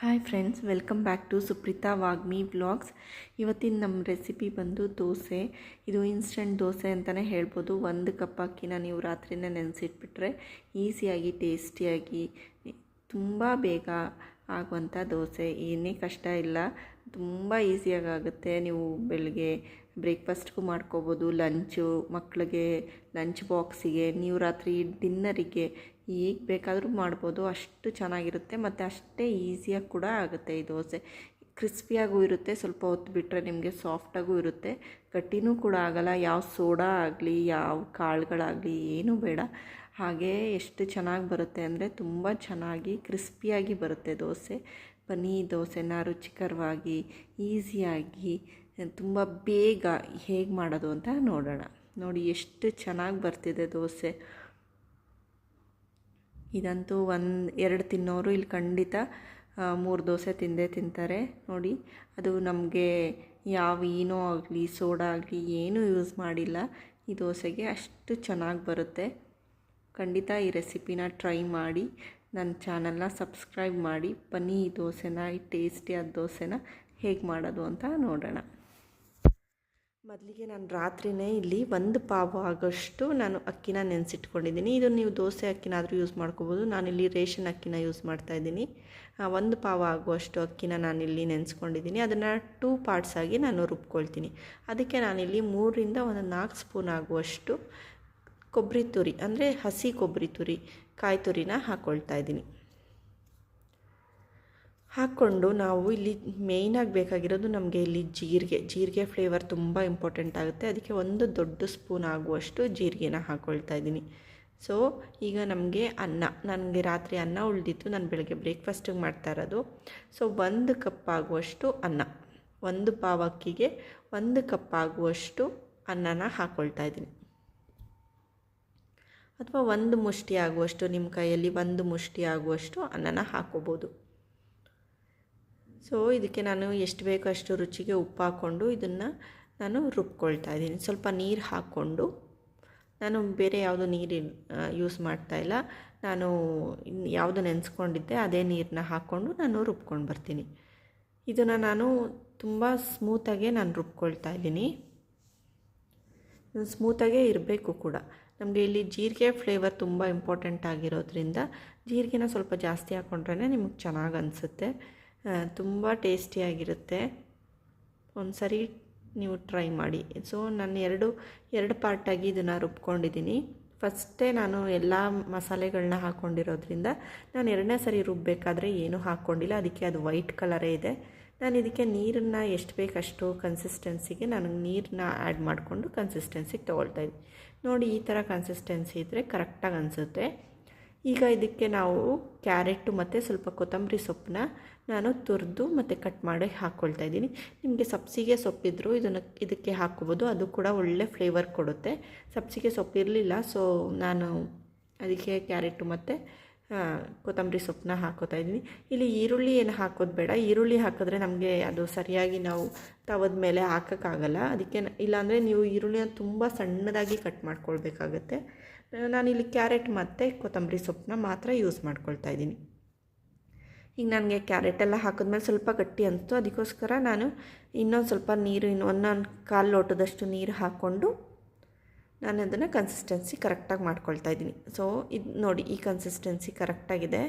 Hi friends, welcome back to Supreetha Vagmi vlogs. ಇವತ್ತಿನ ನಮ್ಮ recipe ಬಂದು ದೋಸೆ. ಇದು ಇನ್ಸ್ಟೆಂಟ್ ದೋಸೆ ಅಂತಲೇ ಹೇಳ್ಬೋದು. 1 ಕಪ್ ಅಕ್ಕಿನ ನೀವು ರಾತ್ರಿನೇ ನೆನೆಸಿಟ್ಬಿಟ್ರೆ ಈಸಿಯಾಗಿ ಟೇಸ್ಟಿಯಾಗಿ ತುಂಬ ಬೇಗ ಆಗುವಂಥ ದೋಸೆ. ಏನೇ ಕಷ್ಟ ಇಲ್ಲ, ತುಂಬ ಈಸಿಯಾಗಿ ಆಗುತ್ತೆ. ನೀವು ಬೆಳಗ್ಗೆ ಬ್ರೇಕ್ಫಾಸ್ಟ್ಗೂ ಮಾಡ್ಕೋಬೋದು, ಲಂಚು ಮಕ್ಕಳಿಗೆ ಲಂಚ್ ಬಾಕ್ಸಿಗೆ, ನೀವು ರಾತ್ರಿ ಡಿನ್ನರಿಗೆ ಹೇಗೆ ಬೇಕಾದರೂ ಮಾಡ್ಬೋದು. ಅಷ್ಟು ಚೆನ್ನಾಗಿರುತ್ತೆ ಮತ್ತು ಅಷ್ಟೇ ಈಸಿಯಾಗಿ ಕೂಡ ಆಗುತ್ತೆ. ಈ ದೋಸೆ ಕ್ರಿಸ್ಪಿಯಾಗೂ ಇರುತ್ತೆ, ಸ್ವಲ್ಪ ಹೊತ್ತು ಬಿಟ್ಟರೆ ನಿಮಗೆ ಸಾಫ್ಟಾಗೂ ಇರುತ್ತೆ, ಗಟ್ಟಿನೂ ಕೂಡ ಆಗೋಲ್ಲ. ಯಾವ ಸೋಡಾ ಆಗಲಿ ಯಾವ ಕಾಳುಗಳಾಗಲಿ ಏನೂ ಬೇಡ. ಹಾಗೇ ಎಷ್ಟು ಚೆನ್ನಾಗಿ ಬರುತ್ತೆ ಅಂದರೆ ತುಂಬ ಚೆನ್ನಾಗಿ ಕ್ರಿಸ್ಪಿಯಾಗಿ ಬರುತ್ತೆ ದೋಸೆ. ಬನ್ನಿ ದೋಸೆನ ರುಚಿಕರವಾಗಿ ಈಸಿಯಾಗಿ ತುಂಬ ಬೇಗ ಹೇಗೆ ಮಾಡೋದು ಅಂತ ನೋಡೋಣ. ನೋಡಿ ಎಷ್ಟು ಚೆನ್ನಾಗಿ ಬರ್ತಿದೆ ದೋಸೆ. ಇದಂತೂ 1-2 ತಿನ್ನೋರು ಇಲ್ಲಿ ಖಂಡಿತ 3 ದೋಸೆ ತಿಂತಾರೆ. ನೋಡಿ, ಅದು ನಮಗೆ ಯಾವ ಈನೋ ಆಗಲಿ ಸೋಡಾ ಆಗಲಿ ಏನೂ ಯೂಸ್ ಮಾಡಿಲ್ಲ ಈ ದೋಸೆಗೆ. ಅಷ್ಟು ಚೆನ್ನಾಗಿ ಬರುತ್ತೆ. ಖಂಡಿತ ಈ ರೆಸಿಪಿನ ಟ್ರೈ ಮಾಡಿ, ನನ್ನ ಚಾನಲ್ನ ಸಬ್ಸ್ಕ್ರೈಬ್ ಮಾಡಿ. ಬನ್ನಿ ಈ ದೋಸೆನ, ಈ ಟೇಸ್ಟಿಯಾದ ದೋಸೆನ ಹೇಗೆ ಮಾಡೋದು ಅಂತ ನೋಡೋಣ. ಮೊದಲಿಗೆ ನಾನು ರಾತ್ರಿಯೇ ಇಲ್ಲಿ 1 ಪಾವು ಆಗೋಷ್ಟು ನಾನು ಅಕ್ಕಿನ ನೆನೆಸಿಟ್ಕೊಂಡಿದ್ದೀನಿ. ಇದು ನೀವು ದೋಸೆ ಅಕ್ಕಿನಾದರೂ ಯೂಸ್ ಮಾಡ್ಕೋಬೋದು. ನಾನಿಲ್ಲಿ ರೇಷನ್ ಅಕ್ಕಿನ ಯೂಸ್ ಮಾಡ್ತಾಯಿದ್ದೀನಿ. 1 ಪಾವು ಆಗುವಷ್ಟು ಅಕ್ಕಿನ ನಾನಿಲ್ಲಿ ನೆನೆಸ್ಕೊಂಡಿದ್ದೀನಿ. ಅದನ್ನು 2 ಪಾರ್ಟ್ಸ್ ಆಗಿ ನಾನು ರುಬ್ಕೊಳ್ತೀನಿ. ಅದಕ್ಕೆ ನಾನಿಲ್ಲಿ 3ರಿಂದ 4 ಸ್ಪೂನ್ ಆಗುವಷ್ಟು ಕೊಬ್ಬರಿ ತುರಿ, ಅಂದರೆ ಹಸಿ ಕೊಬ್ಬರಿ ತುರಿ, ಕಾಯಿ ತುರಿನ ಹಾಕ್ಕೊಳ್ತಾ ಇದ್ದೀನಿ. ಹಾಕ್ಕೊಂಡು ನಾವು ಇಲ್ಲಿ ಮೇಯ್ನಾಗಿ ಬೇಕಾಗಿರೋದು ನಮಗೆ ಇಲ್ಲಿ ಜೀರಿಗೆ ಫ್ಲೇವರ್ ತುಂಬ ಇಂಪಾರ್ಟೆಂಟ್ ಆಗುತ್ತೆ. ಅದಕ್ಕೆ 1 ದೊಡ್ಡ ಸ್ಪೂನ್ ಆಗುವಷ್ಟು ಜೀರಿಗೆನ ಹಾಕ್ಕೊಳ್ತಾ ಇದ್ದೀನಿ. ಸೊ ಈಗ ನಮಗೆ ನನಗೆ ರಾತ್ರಿ ಅನ್ನ ಉಳಿದಿತ್ತು, ನಾನು ಬೆಳಗ್ಗೆ ಬ್ರೇಕ್ಫಾಸ್ಟಿಗೆ ಮಾಡ್ತಾ ಇರೋದು. ಸೊ 1 ಕಪ್ ಆಗುವಷ್ಟು ಅನ್ನ, 1 ಪಾವು ಅಕ್ಕಿಗೆ 1 ಕಪ್ ಆಗುವಷ್ಟು ಅನ್ನನ ಹಾಕ್ಕೊಳ್ತಾ ಇದ್ದೀನಿ. ಅಥವಾ 1 ಮುಷ್ಟಿ ಆಗುವಷ್ಟು, ನಿಮ್ಮ ಕೈಯಲ್ಲಿ 1 ಮುಷ್ಟಿ ಆಗುವಷ್ಟು ಅನ್ನನ ಹಾಕ್ಕೋಬೋದು. ಸೊ ಇದಕ್ಕೆ ನಾನು ಎಷ್ಟು ಬೇಕೋ ಅಷ್ಟು ರುಚಿಗೆ ಉಪ್ಪು ಹಾಕ್ಕೊಂಡು ಇದನ್ನು ನಾನು ರುಬ್ಕೊಳ್ತಾ ಇದ್ದೀನಿ. ಸ್ವಲ್ಪ ನೀರು ಹಾಕ್ಕೊಂಡು, ನಾನು ಬೇರೆ ಯಾವುದು ನೀರು ಯೂಸ್ ಮಾಡ್ತಾಯಿಲ್ಲ, ನಾನು ಯಾವುದು ನೆನೆಸ್ಕೊಂಡಿದ್ದೆ ಅದೇ ನೀರನ್ನ ಹಾಕ್ಕೊಂಡು ನಾನು ರುಬ್ಕೊಂಡು ಬರ್ತೀನಿ. ಇದನ್ನು ನಾನು ತುಂಬ ಸ್ಮೂತಾಗೆ ನಾನು ರುಬ್ಕೊಳ್ತಾ ಇದ್ದೀನಿ. ಸ್ಮೂತಾಗೇ ಇರಬೇಕು ಕೂಡ. ನಮಗೆ ಇಲ್ಲಿ ಜೀರಿಗೆ ಫ್ಲೇವರ್ ತುಂಬ ಇಂಪಾರ್ಟೆಂಟ್ ಆಗಿರೋದ್ರಿಂದ ಜೀರಿಗೆನ ಸ್ವಲ್ಪ ಜಾಸ್ತಿ ಹಾಕ್ಕೊಂಡ್ರೆ ನಿಮಗೆ ಚೆನ್ನಾಗಿ ಅನಿಸುತ್ತೆ, ತುಂಬ ಟೇಸ್ಟಿಯಾಗಿರುತ್ತೆ. ಒಂದು ಸರಿ ನೀವು ಟ್ರೈ ಮಾಡಿ. ಸೊ ನಾನು ಎರಡು ಪಾರ್ಟಾಗಿ ಇದನ್ನು ರುಬ್ಕೊಂಡಿದ್ದೀನಿ. ಫಸ್ಟೇ ನಾನು ಎಲ್ಲ ಮಸಾಲೆಗಳನ್ನ ಹಾಕ್ಕೊಂಡಿರೋದ್ರಿಂದ ನಾನು 2ನೇ ಸರಿ ರುಬ್ಬಬೇಕಾದ್ರೆ ಏನೂ ಹಾಕ್ಕೊಂಡಿಲ್ಲ, ಅದಕ್ಕೆ ಅದು ವೈಟ್ ಕಲರೇ ಇದೆ. ನಾನು ಇದಕ್ಕೆ ನೀರನ್ನು ಎಷ್ಟು ಬೇಕಷ್ಟು ಕನ್ಸಿಸ್ಟೆನ್ಸಿಗೆ ನಾನು ನೀರನ್ನ ಆ್ಯಡ್ ಮಾಡಿಕೊಂಡು ಕನ್ಸಿಸ್ಟೆನ್ಸಿಗೆ ತೊಗೊಳ್ತಾಯಿದ್ದೀನಿ. ನೋಡಿ, ಈ ಥರ ಕನ್ಸಿಸ್ಟೆನ್ಸಿ ಇದ್ದರೆ ಕರೆಕ್ಟಾಗಿ ಅನಿಸುತ್ತೆ. ಈಗ ಇದಕ್ಕೆ ನಾವು ಕ್ಯಾರೆಟು ಮತ್ತು ಸ್ವಲ್ಪ ಕೊತ್ತಂಬರಿ ಸೊಪ್ಪನ್ನ ನಾನು ತುರಿದು ಮತ್ತು ಕಟ್ ಮಾಡಿ ಹಾಕ್ಕೊಳ್ತಾ ಇದ್ದೀನಿ. ನಿಮಗೆ ಸಬ್ಸಿಗೆ ಸೊಪ್ಪಿದ್ರೂ ಇದಕ್ಕೆ ಹಾಕ್ಕೋಬೋದು, ಅದು ಕೂಡ ಒಳ್ಳೆ ಫ್ಲೇವರ್ ಕೊಡುತ್ತೆ. ಸಬ್ಸಿಗೆ ಸೊಪ್ಪಿರಲಿಲ್ಲ, ಸೊ ನಾನು ಅದಕ್ಕೆ ಕ್ಯಾರೆಟು ಮತ್ತು ಕೊತ್ತಂಬರಿ ಸೊಪ್ಪನ್ನ ಹಾಕೋತಾ ಇದ್ದೀನಿ. ಇಲ್ಲಿ ಈರುಳ್ಳಿ ಏನು ಹಾಕೋದು ಬೇಡ. ಈರುಳ್ಳಿ ಹಾಕಿದ್ರೆ ನಮಗೆ ಅದು ಸರಿಯಾಗಿ ನಾವು ತವದ ಮೇಲೆ ಹಾಕೋಕ್ಕಾಗಲ್ಲ. ಅದಕ್ಕೆ ಇಲ್ಲಾಂದರೆ ನೀವು ಈರುಳ್ಳಿನ ತುಂಬ ಸಣ್ಣದಾಗಿ ಕಟ್ ಮಾಡ್ಕೊಳ್ಬೇಕಾಗತ್ತೆ. ನಾನಿಲ್ಲಿ ಕ್ಯಾರೆಟ್ ಮತ್ತು ಕೊತ್ತಂಬರಿ ಸೊಪ್ಪನ್ನ ಮಾತ್ರ ಯೂಸ್ ಮಾಡ್ಕೊಳ್ತಾ ಇದ್ದೀನಿ. ಈಗ ನನಗೆ ಕ್ಯಾರೆಟೆಲ್ಲ ಹಾಕಿದ್ಮೇಲೆ ಸ್ವಲ್ಪ ಗಟ್ಟಿ ಅನಿಸ್ತು, ಅದಕ್ಕೋಸ್ಕರ ನಾನು ಇನ್ನೊಂದು ಸ್ವಲ್ಪ ನೀರು, 1.25 ಲೋಟದಷ್ಟು ನೀರು ಹಾಕ್ಕೊಂಡು ನಾನು ಅದನ್ನು ಕನ್ಸಿಸ್ಟೆನ್ಸಿ ಕರೆಕ್ಟಾಗಿ ಮಾಡ್ಕೊಳ್ತಾ ಇದ್ದೀನಿ. ಸೊ ಇದು ನೋಡಿ, ಈ ಕನ್ಸಿಸ್ಟೆನ್ಸಿ ಕರೆಕ್ಟಾಗಿದೆ.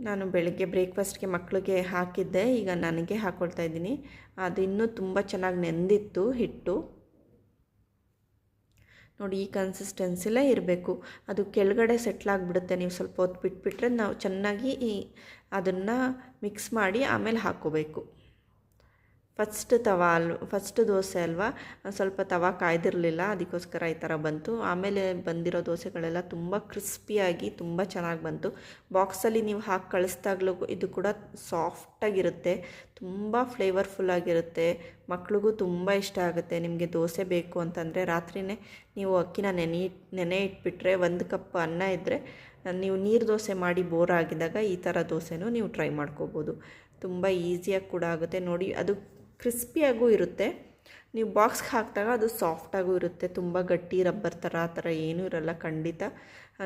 ನಾನು ಬೆಳಗ್ಗೆ ಬ್ರೇಕ್ಫಾಸ್ಟ್ಗೆ ಮಕ್ಕಳಿಗೆ ಹಾಕಿದ್ದೆ, ಈಗ ನನಗೆ ಹಾಕ್ಕೊಳ್ತಾ ಇದ್ದೀನಿ. ಅದು ಇನ್ನೂ ತುಂಬ ಚೆನ್ನಾಗಿ ನೆಂದಿತ್ತು ಹಿಟ್ಟು. ನೋಡಿ, ಈ ಕನ್ಸಿಸ್ಟೆನ್ಸಿಲೇ ಇರಬೇಕು. ಅದು ಕೆಳಗಡೆ ಸೆಟ್ಲಾಗಿಬಿಡುತ್ತೆ. ನೀವು ಸ್ವಲ್ಪ ಹೊತ್ತು ಬಿಟ್ಬಿಟ್ರೆ ನಾವು ಚೆನ್ನಾಗಿ ಅದನ್ನು ಮಿಕ್ಸ್ ಮಾಡಿ ಆಮೇಲೆ ಹಾಕ್ಕೋಬೇಕು. ಫಸ್ಟ್ ದೋಸೆ ಅಲ್ವಾ, ಸ್ವಲ್ಪ ತವಾ ಕಾಯ್ದಿರಲಿಲ್ಲ, ಅದಕ್ಕೋಸ್ಕರ ಈ ಥರ ಬಂತು. ಆಮೇಲೆ ಬಂದಿರೋ ದೋಸೆಗಳೆಲ್ಲ ತುಂಬ ಕ್ರಿಸ್ಪಿಯಾಗಿ ತುಂಬ ಚೆನ್ನಾಗಿ ಬಂತು. ಬಾಕ್ಸಲ್ಲಿ ನೀವು ಹಾಕಿ ಕಳಿಸ್ದಾಗಲೂ ಇದು ಕೂಡ ಸಾಫ್ಟಾಗಿರುತ್ತೆ, ತುಂಬ ಫ್ಲೇವರ್ಫುಲ್ಲಾಗಿರುತ್ತೆ. ಮಕ್ಳಿಗೂ ತುಂಬ ಇಷ್ಟ ಆಗುತ್ತೆ. ನಿಮಗೆ ದೋಸೆ ಬೇಕು ಅಂತಂದರೆ ರಾತ್ರಿಯೇ ನೀವು ಅಕ್ಕಿನ ನೆನೆ ಇಟ್ಬಿಟ್ರೆ, 1 ಕಪ್ ಅನ್ನ ಇದ್ದರೆ ನೀವು ನೀರು ದೋಸೆ ಮಾಡಿ ಬೋರ್ ಆಗಿದ್ದಾಗ ಈ ಥರ ದೋಸೆನೂ ನೀವು ಟ್ರೈ ಮಾಡ್ಕೋಬೋದು. ತುಂಬ ಈಸಿಯಾಗಿ ಕೂಡ ಆಗುತ್ತೆ. ನೋಡಿ, ಅದು ಕ್ರಿಸ್ಪಿಯಾಗೂ ಇರುತ್ತೆ. ನೀವು ಬಾಕ್ಸ್ಗೆ ಹಾಕಿದಾಗ ಅದು ಸಾಫ್ಟಾಗೂ ಇರುತ್ತೆ, ತುಂಬ ಗಟ್ಟಿ ರಬ್ಬರ್ ಥರ ಆ ಥರ ಏನೂ ಇರಲ್ಲ. ಖಂಡಿತ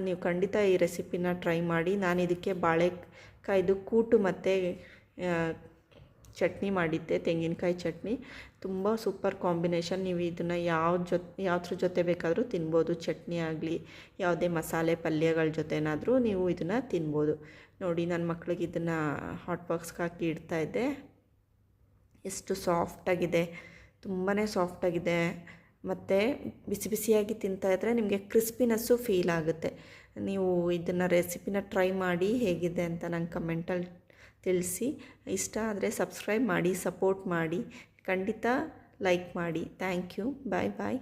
ನೀವು ಖಂಡಿತ ಈ ರೆಸಿಪಿನ ಟ್ರೈ ಮಾಡಿ. ನಾನು ಇದಕ್ಕೆ ಬಾಳೆಕಾಯ್ದು ಕೂಟು ಮತ್ತು ಚಟ್ನಿ ಮಾಡಿದ್ದೆ, ತೆಂಗಿನಕಾಯಿ ಚಟ್ನಿ. ತುಂಬ ಸೂಪರ್ ಕಾಂಬಿನೇಷನ್. ನೀವು ಇದನ್ನು ಯಾವ್ದ್ರ ಜೊತೆ ಬೇಕಾದರೂ ತಿನ್ಬೋದು. ಚಟ್ನಿ ಆಗಲಿ ಯಾವುದೇ ಮಸಾಲೆ ಪಲ್ಯಗಳ ಜೊತೆನಾದರೂ ನೀವು ಇದನ್ನು ತಿನ್ಬೋದು. ನೋಡಿ, ನನ್ನ ಮಕ್ಳಿಗೆ ಇದನ್ನು ಹಾಟ್ ಬಾಕ್ಸ್ಗೆ ಹಾಕಿ ಇಡ್ತಾಯಿದ್ದೆ. ಎಷ್ಟು ಸಾಫ್ಟಾಗಿದೆ, ತುಂಬಾ ಸಾಫ್ಟಾಗಿದೆ. ಮತ್ತು ಬಿಸಿ ಬಿಸಿಯಾಗಿ ತಿಂತಾಯಿದ್ರೆ ನಿಮಗೆ ಕ್ರಿಸ್ಪಿನೆಸ್ಸು ಫೀಲ್ ಆಗುತ್ತೆ. ನೀವು ಇದನ್ನು ರೆಸಿಪಿನ ಟ್ರೈ ಮಾಡಿ ಹೇಗಿದೆ ಅಂತ ನಂಗೆ ಕಮೆಂಟಲ್ಲಿ ತಿಳಿಸಿ. ಇಷ್ಟ ಆದರೆ ಸಬ್ಸ್ಕ್ರೈಬ್ ಮಾಡಿ, ಸಪೋರ್ಟ್ ಮಾಡಿ, ಖಂಡಿತ ಲೈಕ್ ಮಾಡಿ. Thank you. Bye bye.